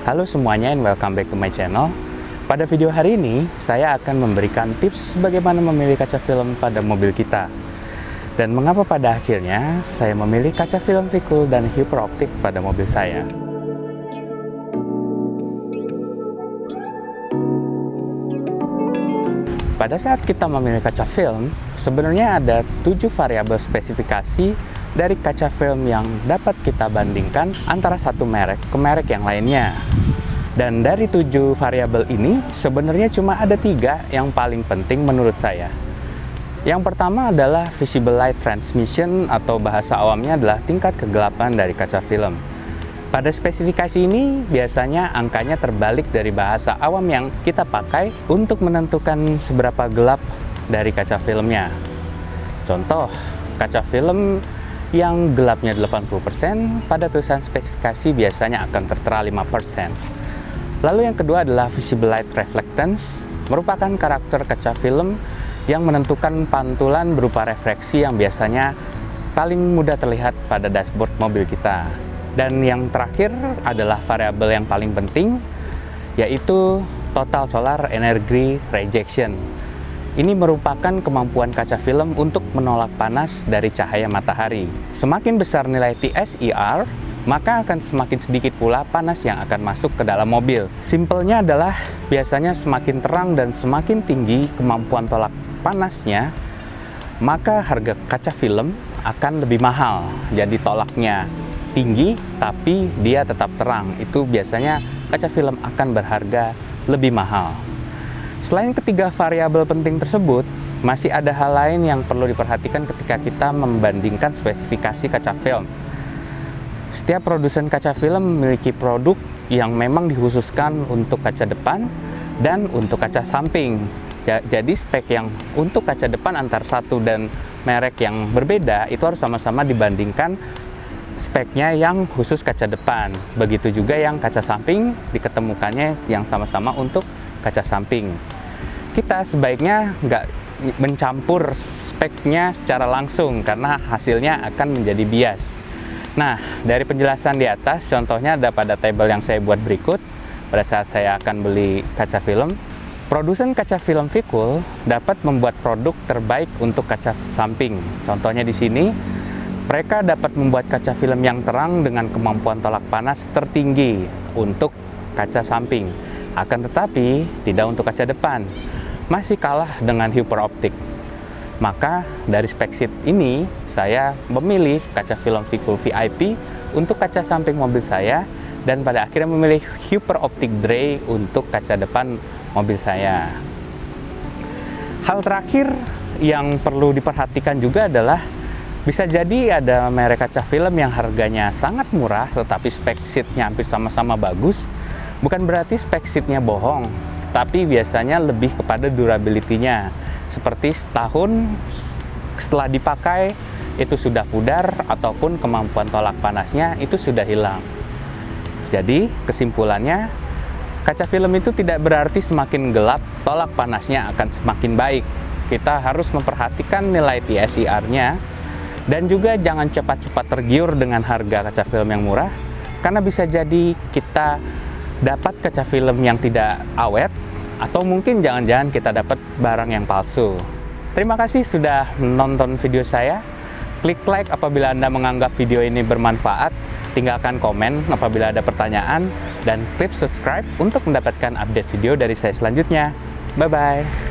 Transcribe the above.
Halo semuanya and welcome back to my channel. Pada video hari ini, saya akan memberikan tips bagaimana memilih kaca film pada mobil kita. Dan mengapa pada akhirnya saya memilih kaca film Vicul dan Hyper Optic pada mobil saya. Pada saat kita memilih kaca film, sebenarnya ada 7 variabel spesifikasi dari kaca film yang dapat kita bandingkan antara satu merek ke merek yang lainnya. Dan dari 7 variabel ini, sebenarnya cuma ada 3 yang paling penting menurut saya. Yang pertama adalah visible light transmission, atau bahasa awamnya adalah tingkat kegelapan dari kaca film. Pada spesifikasi ini, biasanya angkanya terbalik dari bahasa awam yang kita pakai untuk menentukan seberapa gelap dari kaca filmnya. Contoh, kaca film yang gelapnya 80%, pada tulisan spesifikasi biasanya akan tertera 5%. Lalu yang kedua adalah visible light reflectance, merupakan karakter kaca film yang menentukan pantulan berupa refleksi yang biasanya paling mudah terlihat pada dashboard mobil kita. Dan yang terakhir adalah variabel yang paling penting, yaitu total solar energy rejection. Ini merupakan kemampuan kaca film untuk menolak panas dari cahaya matahari. Semakin besar nilai TSER, maka akan semakin sedikit pula panas yang akan masuk ke dalam mobil. Simpelnya adalah biasanya semakin terang dan semakin tinggi kemampuan tolak panasnya, maka harga kaca film akan lebih mahal. Jadi tolaknya tinggi tapi dia tetap terang. Itu biasanya kaca film akan berharga lebih mahal. Selain ketiga variabel penting tersebut, masih ada hal lain yang perlu diperhatikan ketika kita membandingkan spesifikasi kaca film. Setiap produsen kaca film memiliki produk yang memang dikhususkan untuk kaca depan dan untuk kaca samping. Jadi spek yang untuk kaca depan antar satu dan merek yang berbeda itu harus sama-sama dibandingkan speknya yang khusus kaca depan. Begitu juga yang kaca samping diketemukannya yang sama-sama untuk kaca samping. Kita sebaiknya nggak mencampur speknya secara langsung karena hasilnya akan menjadi bias. Nah, dari penjelasan di atas, contohnya ada pada tabel yang saya buat berikut. Pada saat saya akan beli kaca film, produsen kaca film Vicul dapat membuat produk terbaik untuk kaca samping. Contohnya di sini, mereka dapat membuat kaca film yang terang dengan kemampuan tolak panas tertinggi untuk kaca samping. Akan tetapi, tidak untuk kaca depan. Masih kalah dengan Hyper Optic. Maka dari spek sheet ini, saya memilih kaca film Vicul VIP untuk kaca samping mobil saya, dan pada akhirnya memilih Hyper Optic Dray untuk kaca depan mobil saya. Hal terakhir yang perlu diperhatikan juga adalah bisa jadi ada merek kaca film yang harganya sangat murah tetapi spek sheetnya hampir sama-sama bagus. Bukan berarti spek sheetnya bohong, tapi biasanya lebih kepada durability-nya. Seperti setahun setelah dipakai itu sudah pudar ataupun kemampuan tolak panasnya itu sudah hilang. Jadi kesimpulannya, kaca film itu tidak berarti semakin gelap tolak panasnya akan semakin baik. Kita harus memperhatikan nilai TSER-nya dan juga jangan cepat-cepat tergiur dengan harga kaca film yang murah, karena bisa jadi kita dapat kaca film yang tidak awet, atau mungkin jangan-jangan kita dapat barang yang palsu. Terima kasih sudah menonton video saya. Klik like apabila Anda menganggap video ini bermanfaat, tinggalkan komen apabila ada pertanyaan, dan klik subscribe untuk mendapatkan update video dari saya selanjutnya. Bye-bye!